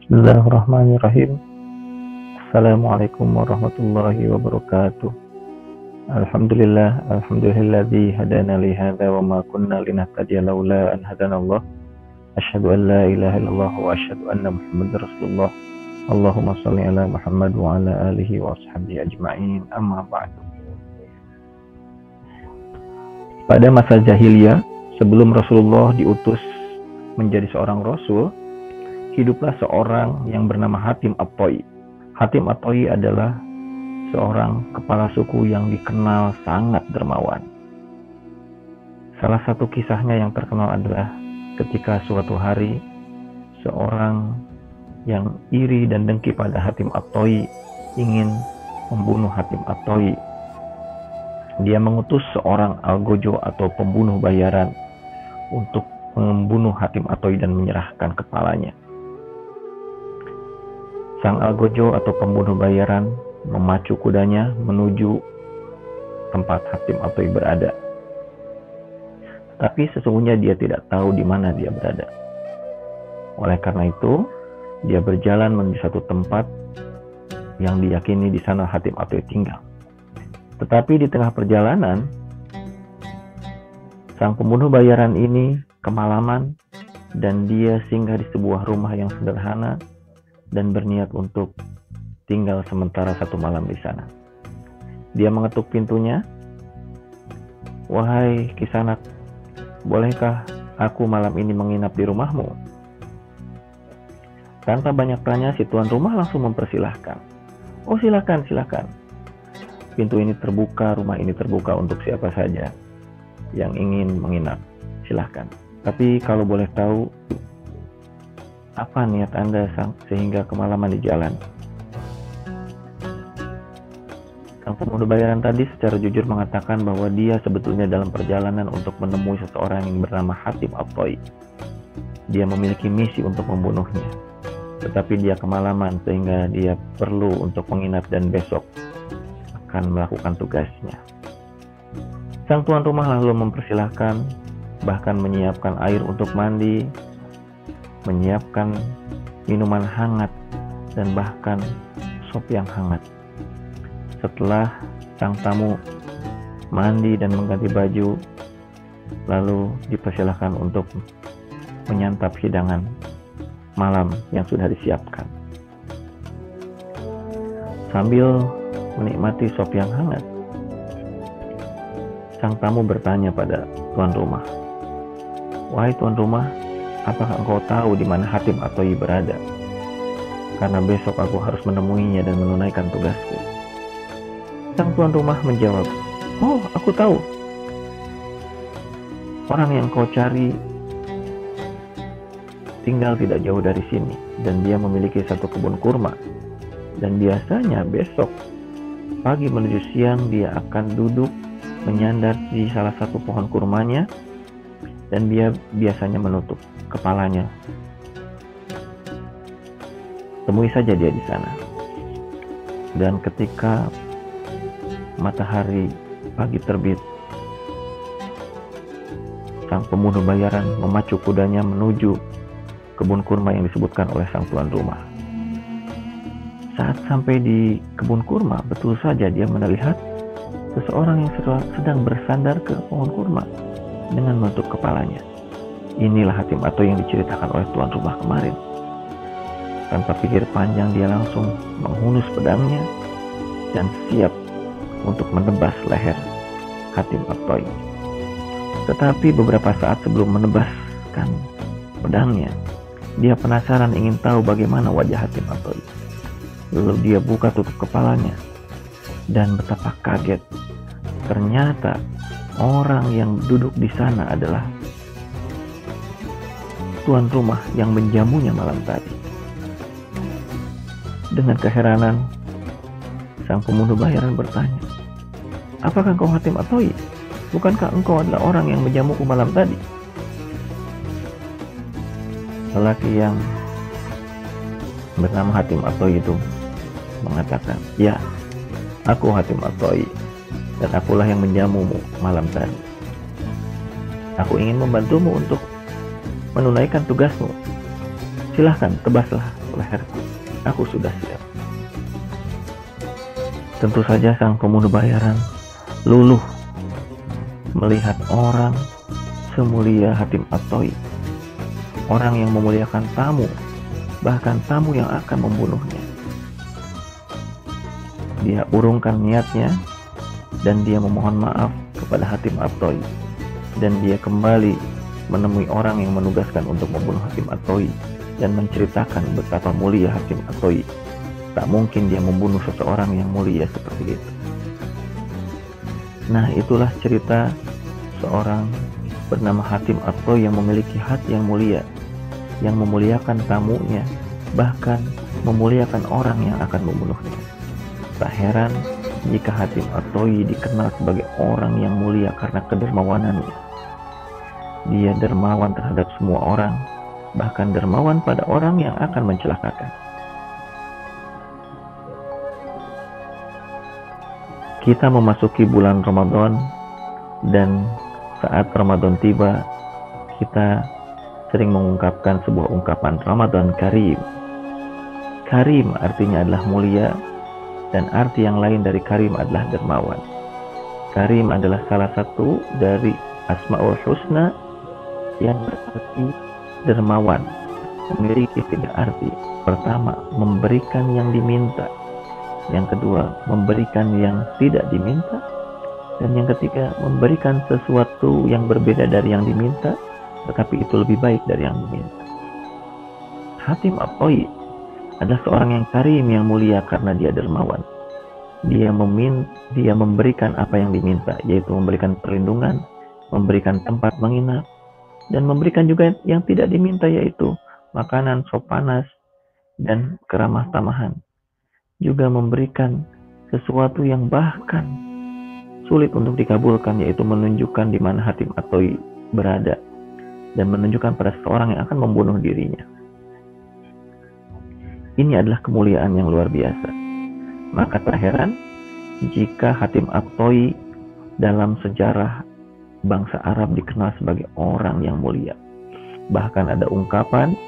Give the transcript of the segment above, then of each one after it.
Bismillahirrahmanirrahim. Assalamualaikum warahmatullahi wabarakatuh. Alhamdulilladzi hadana li hadza wa ma kunna linahtadiya laula an hadanallah. Asyhadu an la ilaha illallah wa asyhadu anna Muhammadar Rasulullah. Allahumma shalli ala Muhammad wa ala alihi wa ashabihi ajma'in. Amma ba'du. Pada masa jahiliyah, sebelum Rasulullah diutus menjadi seorang rasul, hiduplah seorang yang bernama Hatim At-Thai. Hatim At-Thai adalah seorang kepala suku yang dikenal sangat dermawan. Salah satu kisahnya yang terkenal adalah ketika suatu hari seorang yang iri dan dengki pada Hatim At-Thai ingin membunuh Hatim At-Thai. Dia mengutus seorang algojo atau pembunuh bayaran untuk membunuh Hatim At-Thai dan menyerahkan kepalanya. Sang algojo atau pembunuh bayaran memacu kudanya menuju tempat Hatim At-Thai berada. Tapi sesungguhnya dia tidak tahu di mana dia berada. Oleh karena itu, dia berjalan menuju satu tempat yang diyakini di sana Hatim At-Thai tinggal. Tetapi di tengah perjalanan, sang pembunuh bayaran ini kemalaman dan dia singgah di sebuah rumah yang sederhana dan berniat untuk tinggal sementara satu malam di sana. Dia mengetuk pintunya. "Wahai Kisanak, bolehkah aku malam ini menginap di rumahmu?" Tanpa banyak tanya, si tuan rumah langsung mempersilahkan. "Oh, silakan. Pintu ini terbuka, rumah ini terbuka untuk siapa saja yang ingin menginap. Silahkan. Tapi kalau boleh tahu, apa niat Anda sehingga kemalaman di jalan?" Sang pembunuh bayaran tadi secara jujur mengatakan bahwa dia sebetulnya dalam perjalanan untuk menemui seseorang yang bernama Hatim At-Thai. Dia memiliki misi untuk membunuhnya, tetapi dia kemalaman sehingga dia perlu untuk menginap dan besok akan melakukan tugasnya. Sang tuan rumah lalu mempersilahkan, bahkan menyiapkan air untuk mandi, menyiapkan minuman hangat, dan bahkan sop yang hangat. Setelah sang tamu mandi dan mengganti baju, lalu dipersilahkan untuk menyantap hidangan malam yang sudah disiapkan. Sambil menikmati sop yang hangat, sang tamu bertanya pada tuan rumah, "Wahai tuan rumah, apakah engkau tahu di mana Hatim At-Thai berada? Karena besok aku harus menemuinya dan menunaikan tugasku." Sang tuan rumah menjawab, "Oh, aku tahu. Orang yang kau cari tinggal tidak jauh dari sini, dan dia memiliki satu kebun kurma. Dan biasanya besok pagi menuju siang dia akan duduk menyandar di salah satu pohon kurmanya, dan dia biasanya menutup kepalanya. Temui saja dia di sana. Dan ketika matahari pagi terbit, sang pembunuh bayaran memacu kudanya menuju kebun kurma yang disebutkan oleh sang tuan rumah. Saat sampai di kebun kurma, betul saja dia melihat seseorang yang sedang bersandar ke pohon kurma dengan menutup kepalanya. Inilah Hatim At-Thai yang diceritakan oleh tuan rumah kemarin. Tanpa pikir panjang, dia langsung menghunus pedangnya dan siap untuk menebas leher Hatim At-Thai. Tetapi beberapa saat sebelum menebaskan pedangnya, dia penasaran ingin tahu bagaimana wajah Hatim At-Thai. Lalu dia buka tutup kepalanya, dan betapa kaget. Ternyata orang yang duduk di sana adalah tuan rumah yang menjamunya malam tadi. Dengan keheranan, sang pembunuh bayaran bertanya, "Apakah engkau Hatim At-Thai? Bukankah engkau adalah orang yang menjamuku malam tadi?" Lelaki yang bernama Hatim At-Thai itu mengatakan, "Ya, aku Hatim At-Thai, dan akulah yang menjamumu malam tadi. Aku ingin membantumu untuk menunaikan tugasmu. Silahkan tebaslah leherku, aku sudah siap. Tentu saja sang pembunuh bayaran luluh melihat orang semulia Hatim At-Thoi, orang yang memuliakan tamu, bahkan tamu yang akan membunuhnya. Dia urungkan niatnya dan dia memohon maaf kepada Hatim At-Thoi, dan dia kembali menemui orang yang menugaskan untuk membunuh Hatim At-Thoi dan menceritakan betapa mulia Hatim At-Thoi. Tak mungkin dia membunuh seseorang yang mulia seperti itu. Nah, itulah cerita seorang bernama Hatim At-Thoi yang memiliki hati yang mulia, yang memuliakan tamunya, bahkan memuliakan orang yang akan membunuhnya. Tak heran jika Hatim At-Thoi dikenal sebagai orang yang mulia karena kedermawanannya. Dia dermawan terhadap semua orang, bahkan dermawan pada orang yang akan mencelakakan. Kita memasuki bulan Ramadan, dan saat Ramadan tiba, kita sering mengungkapkan sebuah ungkapan Ramadan Karim. Karim artinya adalah mulia, dan arti yang lain dari Karim adalah dermawan. Karim adalah salah satu dari Asmaul Husna yang berarti dermawan. Memiliki tiga arti. Pertama, memberikan yang diminta. Yang kedua, memberikan yang tidak diminta. Dan yang ketiga, memberikan sesuatu yang berbeda dari yang diminta, tetapi itu lebih baik dari yang diminta. Hatim At-Thoi adalah seorang yang karim, yang mulia karena dia dermawan. Dia memberikan apa yang diminta, yaitu memberikan perlindungan, memberikan tempat menginap, dan memberikan juga yang tidak diminta, yaitu makanan, sop panas, dan keramah tamahan. Juga memberikan sesuatu yang bahkan sulit untuk dikabulkan, yaitu menunjukkan di mana Hatim At-Thoi berada dan menunjukkan pada seseorang yang akan membunuh dirinya. Ini adalah kemuliaan yang luar biasa. Maka tak heran jika Hatim At-Thoi dalam sejarah bangsa Arab dikenal sebagai orang yang mulia. Bahkan ada ungkapan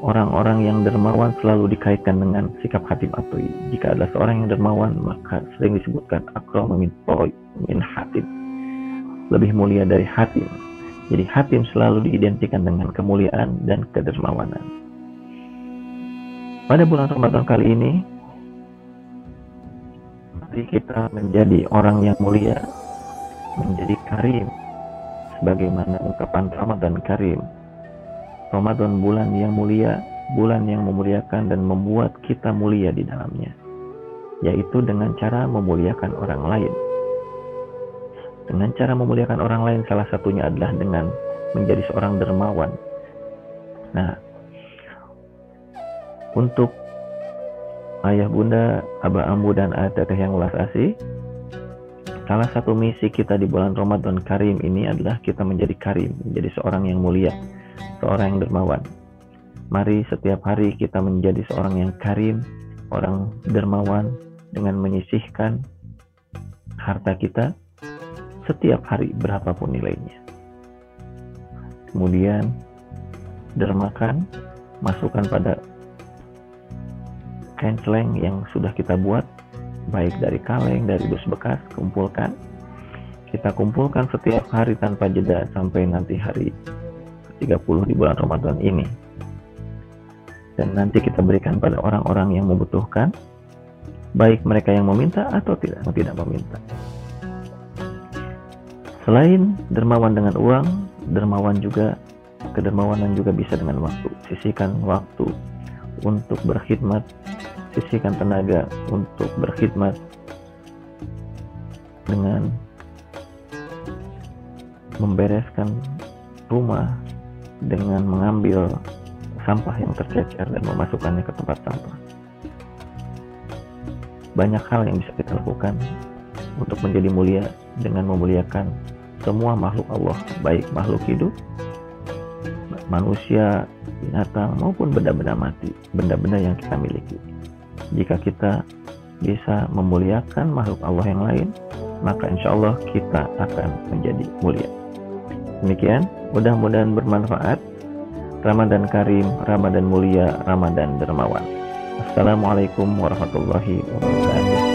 orang-orang yang dermawan selalu dikaitkan dengan sikap Hatim At-Thoi. Jika adalah seorang yang dermawan, maka sering disebutkan akramu min Thoi min Hatim, lebih mulia dari Hatim. Jadi Hatim selalu diidentikan dengan kemuliaan dan kedermawanan. Pada bulan Ramadan kali ini, mari kita menjadi orang yang mulia, menjadi karim, sebagaimana ungkapan Ramadan Karim. Ramadan bulan yang mulia, bulan yang memuliakan dan membuat kita mulia di dalamnya, yaitu dengan cara memuliakan orang lain. Dengan cara memuliakan orang lain, salah satunya adalah dengan menjadi seorang dermawan. Nah, untuk ayah bunda, abah ambu, dan teteh yang ulas asih, salah satu misi kita di bulan Ramadan Karim ini adalah kita menjadi karim, menjadi seorang yang mulia, seorang yang dermawan. Mari setiap hari kita menjadi seorang yang karim, orang dermawan, dengan menyisihkan harta kita setiap hari berapapun nilainya. Kemudian dermakan, masukkan pada kain seleng yang sudah kita buat, baik dari kaleng, dari dus bekas, kumpulkan. Kita kumpulkan setiap hari tanpa jeda sampai nanti hari 30 di bulan Ramadan ini. Dan nanti kita berikan pada orang-orang yang membutuhkan, baik mereka yang meminta atau tidak meminta. Selain dermawan dengan uang, kedermawanan juga bisa dengan waktu. Sisihkan waktu untuk berkhidmat, sisihkan tenaga untuk berkhidmat dengan membereskan rumah, dengan mengambil sampah yang tercecer dan memasukkannya ke tempat sampah. Banyak hal yang bisa kita lakukan untuk menjadi mulia dengan memuliakan semua makhluk Allah, baik makhluk hidup, manusia, binatang, maupun benda-benda mati, benda-benda yang kita miliki. Jika kita bisa memuliakan makhluk Allah yang lain, maka insya Allah kita akan menjadi mulia. Demikian, mudah-mudahan bermanfaat. Ramadan Karim, Ramadan mulia, Ramadan dermawan. Assalamualaikum warahmatullahi wabarakatuh.